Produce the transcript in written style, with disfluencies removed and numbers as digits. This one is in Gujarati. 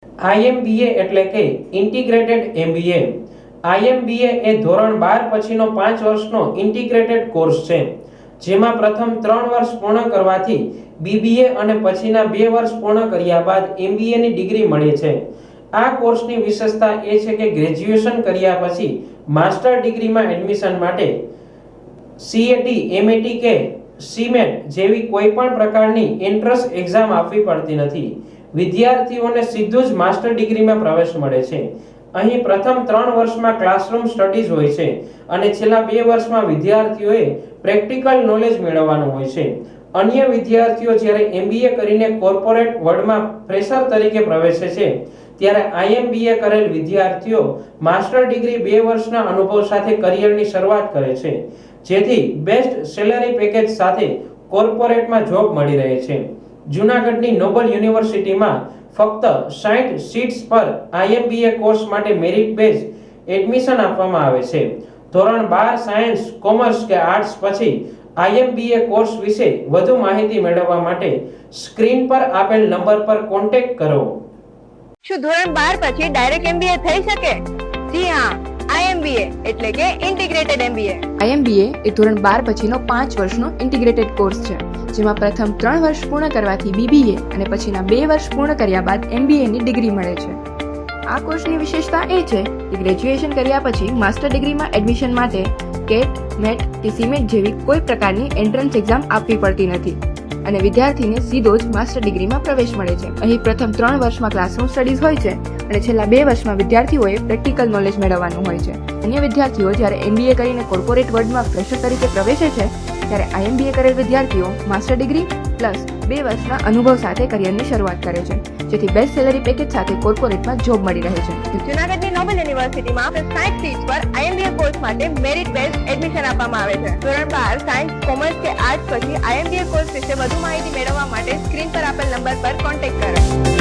IMBA એટલે કે ઇન્ટિગ્રેટેડ MBA. IMBA એ ધોરણ 12 પછીનો 5 વર્ષનો ઇન્ટિગ્રેટેડ કોર્સ છે, જેમાં પ્રથમ 3 વર્ષ પૂર્ણ કરવાથી BBA અને પછીના 2 વર્ષ પૂર્ણ કર્યા બાદ MBA ની ડિગ્રી મળે છે. આ કોર્સની વિશેષતા એ છે કે ગ્રેજ્યુએશન કર્યા પછી માસ્ટર ડિગ્રીમાં એડમિશન માટે CAT, MAT કે CMAT જેવી કોઈ પણ પ્રકારની એન્ટ્રન્સ એક્ઝામ આપવી પડતી નથી. વિદ્યાર્થીઓને સીધું જ માસ્ટર ડિગ્રીમાં પ્રવેશ મળે છે. અહીં પ્રથમ 3 વર્ષમાં ક્લાસરૂમ સ્ટડીઝ હોય છે અને છેલ્લા 2 વર્ષમાં વિદ્યાર્થીઓએ પ્રેક્ટિકલ નોલેજ મેળવવાનું હોય છે. અન્ય વિદ્યાર્થીઓ જ્યારે MBA કરીને કોર્પોરેટ વર્લ્ડમાં ફ્રેશર તરીકે પ્રવેશે છે, ત્યારે IMBA કરેલ વિદ્યાર્થીઓ માસ્ટર ડિગ્રી 2 વર્ષના અનુભવ સાથે કરિયરની શરૂઆત કરે છે, જેથી બેસ્ટ સેલરી પેકેજ સાથે કોર્પોરેટમાં જોબ મળી રહે છે. જૂનાગઢની નોબલ યુનિવર્સિટીમાં ફક્ત 60 સીટ્સ પર IMBA કોર્સ માટે મેરિટ બેઝ એડમિશન આપવામાં આવે છે. ધોરણ 12 સાયન્સ, કોમર્સ કે આર્ટ્સ પછી IMBA કોર્સ વિશે વધુ માહિતી મેળવવા માટે સ્ક્રીન પર આપેલ નંબર પર કોન્ટેક્ટ કરો. શું ધોરણ 12 પછી ડાયરેક્ટ MBA થઈ શકે? જી હા, IMBA એટલે કે ઇન્ટિગ્રેટેડ MBA. IMBA એ ધોરણ 12 પછીનો 5 વર્ષનો ઇન્ટિગ્રેટેડ કોર્સ છે, જેમાં પ્રથમ 3 વર્ષ પૂર્ણ કરવાથી BBA અને પછીના 2 વર્ષ પૂર્ણ કર્યા બાદ MBA ની ડિગ્રી મળે છે. આ કોર્સની વિશેષતા એ છે કે ગ્રેજ્યુએશન કર્યા પછી માસ્ટર ડિગ્રીમાં એડમિશન માટે CAT, MET કે CMAT જેવી કોઈ પ્રકારની એન્ટ્રન્સ એક્ઝામ આપવી પડતી નથી અને વિદ્યાર્થીને સીધો જ માસ્ટર ડિગ્રીમાં પ્રવેશ મળે છે. અહીં પ્રથમ 3 વર્ષમાં ક્લાસરૂમ સ્ટડીઝ હોય છે અને છેલ્લા 2 વર્ષમાં વિદ્યાર્થીઓએ પ્રેક્ટિકલ નોલેજ મેળવવાનું હોય છે. અન્ય વિદ્યાર્થીઓ જ્યારે MBA કરીને કોર્પોરેટ વર્લ્ડમાં ફ્રેશર તરીકે પ્રવેશે છે, ત્યારે IMBA કરેલ વિદ્યાર્થીઓ માસ્ટર ડિગ્રી પ્લસ 2 વર્ષના અનુભવ સાથે કરિયરની શરૂઆત કરે છે, જેથી બેસ્ટ સેલરી પેકેજ સાથે કોર્પોરેટમાં જોબ મળી રહે છે. જૂનાગઢની નોબલ યુનિવર્સિટીમાં 60 સીટ્સ પર IMBA કોર્સ માટે મેરિટ બેઝ એડમિશન આપવામાં આવે છે. ધોરણ 12 સાયન્સ, કોમર્સ કે આર્ટ્સ પછી IMBA કોર્સ વિશે વધુ માહિતી મેળવવા માટે સ્ક્રીન પર આપેલ નંબર પર કોન્ટેક્ટ કરો.